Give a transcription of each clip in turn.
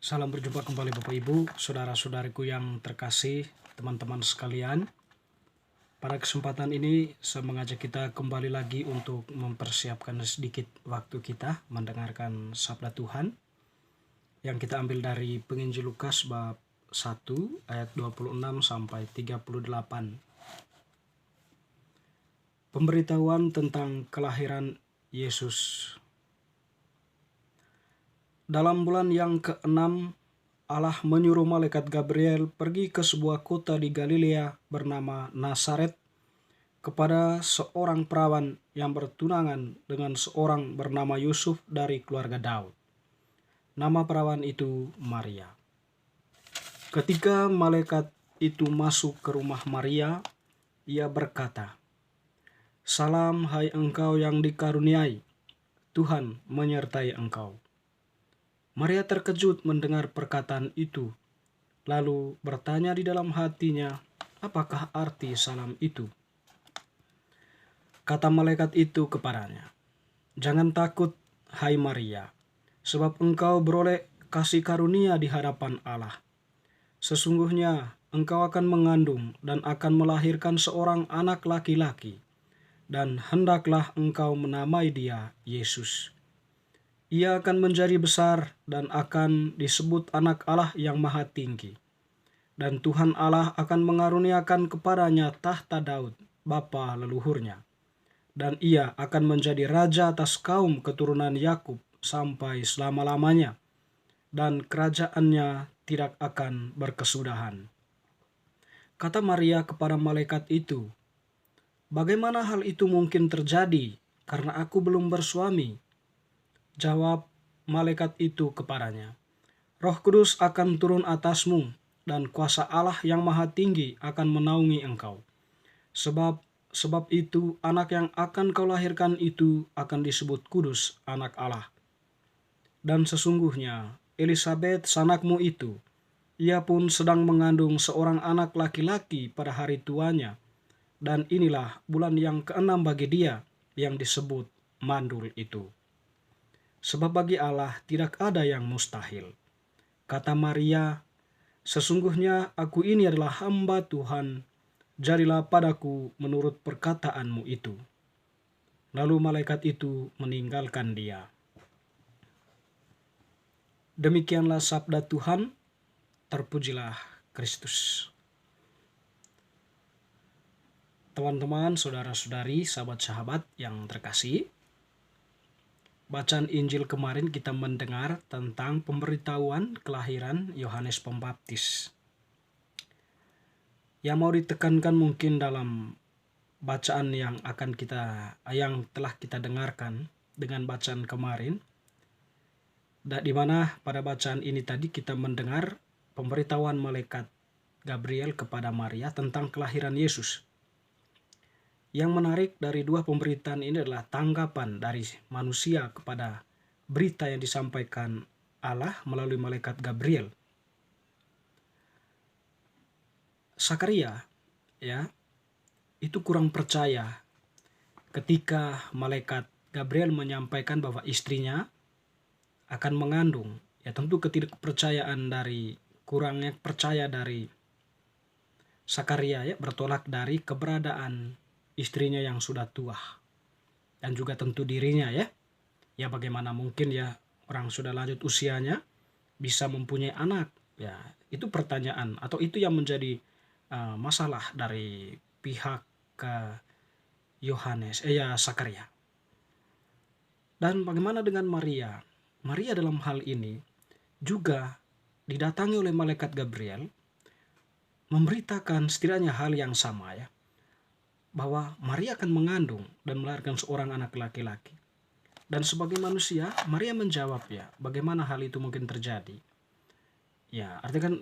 Salam berjumpa kembali Bapak Ibu, saudara-saudariku yang terkasih, teman-teman sekalian. Pada kesempatan ini saya mengajak kita kembali lagi untuk mempersiapkan sedikit waktu kita mendengarkan sabda Tuhan yang kita ambil dari penginjil Lukas bab 1 ayat 26 sampai 38. Pemberitahuan tentang kelahiran Yesus. Dalam bulan yang ke-6, Allah menyuruh malaikat Gabriel pergi ke sebuah kota di Galilea bernama Nazaret kepada seorang perawan yang bertunangan dengan seorang bernama Yusuf dari keluarga Daud. Nama perawan itu Maria. Ketika malaikat itu masuk ke rumah Maria, ia berkata, "Salam hai engkau yang dikaruniai, Tuhan menyertai engkau." Maria terkejut mendengar perkataan itu, lalu bertanya di dalam hatinya, apakah arti salam itu? Kata malaikat itu kepadanya, "Jangan takut, hai Maria, sebab engkau beroleh kasih karunia di hadapan Allah. Sesungguhnya engkau akan mengandung dan akan melahirkan seorang anak laki-laki, dan hendaklah engkau menamai dia Yesus. Ia akan menjadi besar dan akan disebut Anak Allah yang Maha Tinggi. Dan Tuhan Allah akan mengaruniakan kepadanya tahta Daud, bapa leluhurnya. Dan ia akan menjadi raja atas kaum keturunan Yakub sampai selama-lamanya. Dan kerajaannya tidak akan berkesudahan." Kata Maria kepada malaikat itu, "Bagaimana hal itu mungkin terjadi, karena aku belum bersuami?" Jawab malaikat itu kepadanya, "Roh Kudus akan turun atasmu, dan kuasa Allah yang Maha Tinggi akan menaungi engkau. Sebab itu anak yang akan kau lahirkan itu akan disebut kudus, Anak Allah. Dan sesungguhnya Elisabet sanakmu itu, ia pun sedang mengandung seorang anak laki-laki pada hari tuanya, dan inilah bulan yang ke-6 bagi dia yang disebut mandul itu. Sebab bagi Allah tidak ada yang mustahil." Kata Maria, "Sesungguhnya aku ini adalah hamba Tuhan, jadilah padaku menurut perkataanmu itu." Lalu malaikat itu meninggalkan dia. Demikianlah sabda Tuhan, terpujilah Kristus. Teman-teman, saudara-saudari, sahabat-sahabat yang terkasih, bacaan Injil kemarin kita mendengar tentang pemberitahuan kelahiran Yohanes Pembaptis. Yang mau ditekankan mungkin dalam bacaan yang telah kita dengarkan dengan bacaan kemarin, di mana pada bacaan ini tadi kita mendengar pemberitahuan malaikat Gabriel kepada Maria tentang kelahiran Yesus. Yang menarik dari dua pemberitaan ini adalah tanggapan dari manusia kepada berita yang disampaikan Allah melalui malaikat Gabriel. Sakaria itu kurang percaya ketika malaikat Gabriel menyampaikan bahwa istrinya akan mengandung. Tentu ketidakpercayaan kurangnya percaya dari Sakaria bertolak dari keberadaan istrinya yang sudah tua, dan juga tentu dirinya bagaimana mungkin orang sudah lanjut usianya bisa mempunyai anak. Itu pertanyaan, atau itu yang menjadi masalah dari pihak Sakaria. Dan bagaimana dengan Maria? Maria dalam hal ini juga didatangi oleh malaikat Gabriel memberitakan setidaknya hal yang sama, bahwa Maria akan mengandung dan melahirkan seorang anak laki-laki. Dan sebagai manusia, Maria menjawab, bagaimana hal itu mungkin terjadi? Artinya kan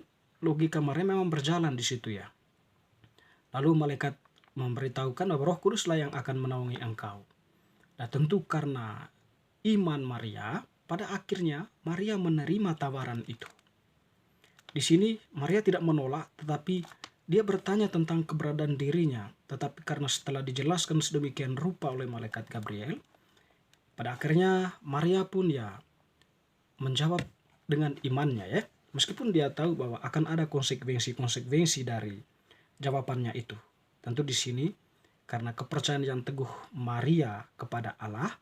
logika Maria memang berjalan di situ. Lalu malaikat memberitahukan bahwa Roh Kuduslah yang akan menaungi engkau. Dan tentu karena iman Maria, pada akhirnya Maria menerima tawaran itu. Di sini Maria tidak menolak, tetapi dia bertanya tentang keberadaan dirinya. Tetapi karena setelah dijelaskan sedemikian rupa oleh malaikat Gabriel, pada akhirnya Maria pun menjawab dengan imannya ya. Meskipun dia tahu bahwa akan ada konsekuensi dari jawabannya itu. Tentu di sini karena kepercayaan yang teguh Maria kepada Allah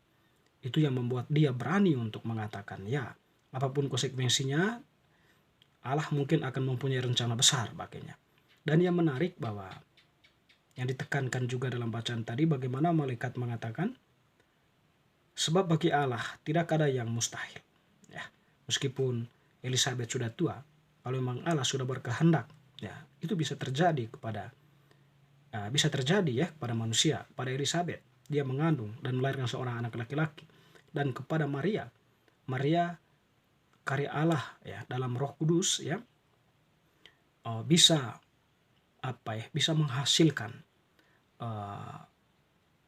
itu yang membuat dia berani untuk mengatakan ya, apapun konsekuensinya Allah mungkin akan mempunyai rencana besar baginya. Dan yang menarik bahwa yang ditekankan juga dalam bacaan tadi bagaimana malaikat mengatakan sebab bagi Allah tidak ada yang mustahil. Ya, meskipun Elizabeth sudah tua, kalau memang Allah sudah berkehendak, ya itu bisa terjadi ya kepada manusia, pada Elizabeth. Dia mengandung dan melahirkan seorang anak laki-laki. Dan kepada Maria, karya Allah ya dalam Roh Kudus ya bisa bisa menghasilkan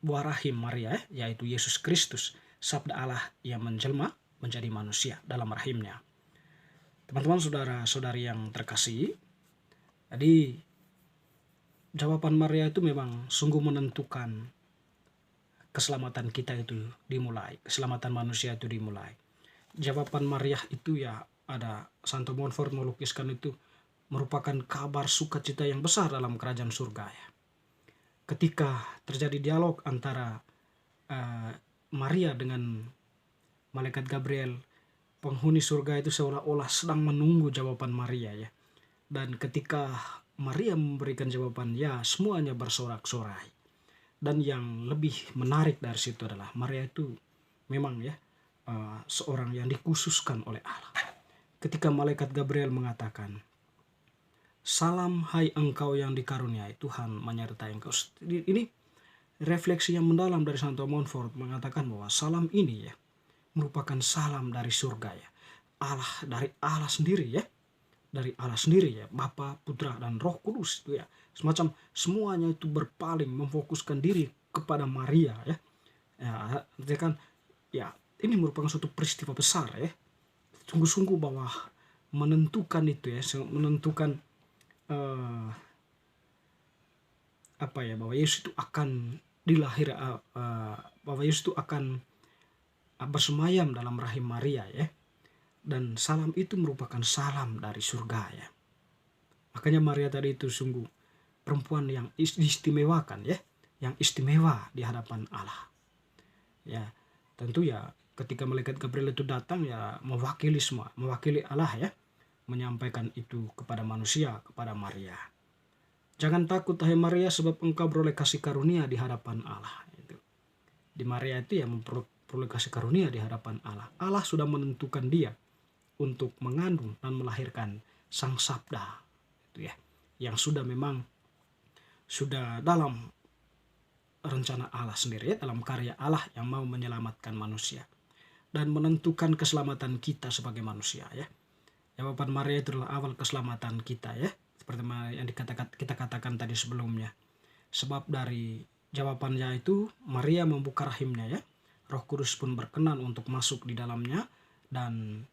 buah rahim Maria yaitu Yesus Kristus, sabda Allah yang menjelma menjadi manusia dalam rahimnya. Teman-teman saudara-saudari yang terkasih, jadi jawaban Maria itu memang sungguh menentukan keselamatan kita itu dimulai, keselamatan manusia itu dimulai. Jawaban Maria itu ya ada Santo Montfort melukiskan itu merupakan kabar sukacita yang besar dalam kerajaan surga ya. Ketika terjadi dialog antara Maria dengan malaikat Gabriel, penghuni surga itu seolah-olah sedang menunggu jawaban Maria ya. Dan ketika Maria memberikan jawaban ya, semuanya bersorak-sorai. Dan yang lebih menarik dari situ adalah Maria itu memang ya seorang yang dikhususkan oleh Allah. Ketika malaikat Gabriel mengatakan, "Salam hai engkau yang dikaruniai, Tuhan menyertai engkau." Ini refleksi yang mendalam dari Santo Montfort mengatakan bahwa salam ini ya merupakan salam dari surga ya. Allah, dari Allah sendiri ya. Dari Allah sendiri ya, Bapa, Putra, dan Roh Kudus itu ya. Semacam semuanya itu berpaling memfokuskan diri kepada Maria ya. Ya, kan ya ini merupakan suatu peristiwa besar ya. Sungguh-sungguh bahwa menentukan itu ya, menentukan bahwa Yesus itu akan bahwa Yesus itu akan bersemayam dalam rahim Maria ya. Dan salam itu merupakan salam dari surga ya. Makanya Maria tadi itu sungguh perempuan yang diistimewakan ya, yang istimewa di hadapan Allah. Ya, tentu ya ketika malaikat Gabriel itu datang ya mewakili Allah ya, menyampaikan itu kepada manusia, kepada Maria. Jangan takut hai Maria sebab engkau beroleh kasih karunia di hadapan Allah. Itu. Di Maria itu ya memperoleh kasih karunia di hadapan Allah. Allah sudah menentukan dia untuk mengandung dan melahirkan sang sabda itu ya, yang memang sudah dalam rencana Allah sendiri ya, dalam karya Allah yang mau menyelamatkan manusia dan menentukan keselamatan kita sebagai manusia ya. Jawaban Maria itu adalah awal keselamatan kita ya, seperti yang kita katakan tadi sebelumnya. Sebab dari jawabannya itu Maria membuka rahimnya ya, Roh Kudus pun berkenan untuk masuk di dalamnya dan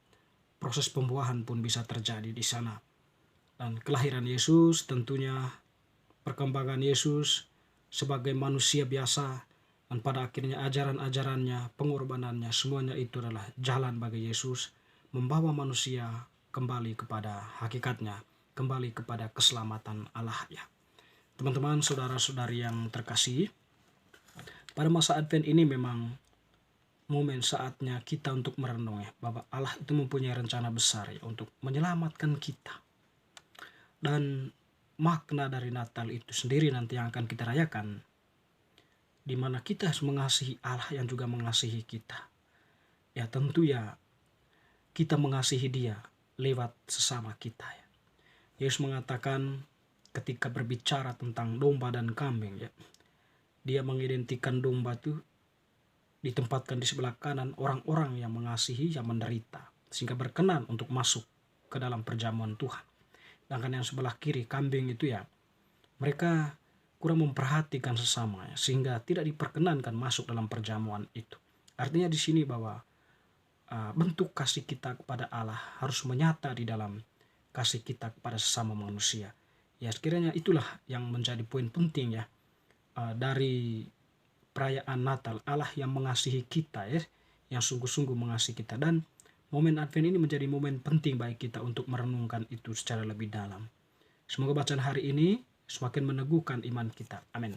proses pembuahan pun bisa terjadi di sana. Dan kelahiran Yesus tentunya perkembangan Yesus sebagai manusia biasa dan pada akhirnya ajaran-ajarannya, pengorbanannya, semuanya itu adalah jalan bagi Yesus membawa manusia kembali kepada hakikatnya, kembali kepada keselamatan Allah ya. Teman-teman, saudara-saudari yang terkasih, pada masa Advent ini memang momen saatnya kita untuk merenung ya, bahwa Allah itu mempunyai rencana besar ya untuk menyelamatkan kita. Dan makna dari Natal itu sendiri nanti yang akan kita rayakan, di mana kita harus mengasihi Allah yang juga mengasihi kita. Ya tentu ya kita mengasihi Dia lewat sesama kita ya. Yesus mengatakan ketika berbicara tentang domba dan kambing ya, Dia mengidentikan domba itu ditempatkan di sebelah kanan orang-orang yang mengasihi, yang menderita, sehingga berkenan untuk masuk ke dalam perjamuan Tuhan. Sedangkan yang sebelah kiri kambing itu ya, mereka kurang memperhatikan sesama ya, sehingga tidak diperkenankan masuk dalam perjamuan itu. Artinya di sini bahwa bentuk kasih kita kepada Allah harus menyata di dalam kasih kita kepada sesama manusia. Ya sekiranya itulah yang menjadi poin penting ya dari perayaan Natal, Allah yang mengasihi kita ya, yang sungguh-sungguh mengasihi kita. Dan momen Advent ini menjadi momen penting bagi kita untuk merenungkan itu secara lebih dalam. Semoga bacaan hari ini semakin meneguhkan iman kita. Amin.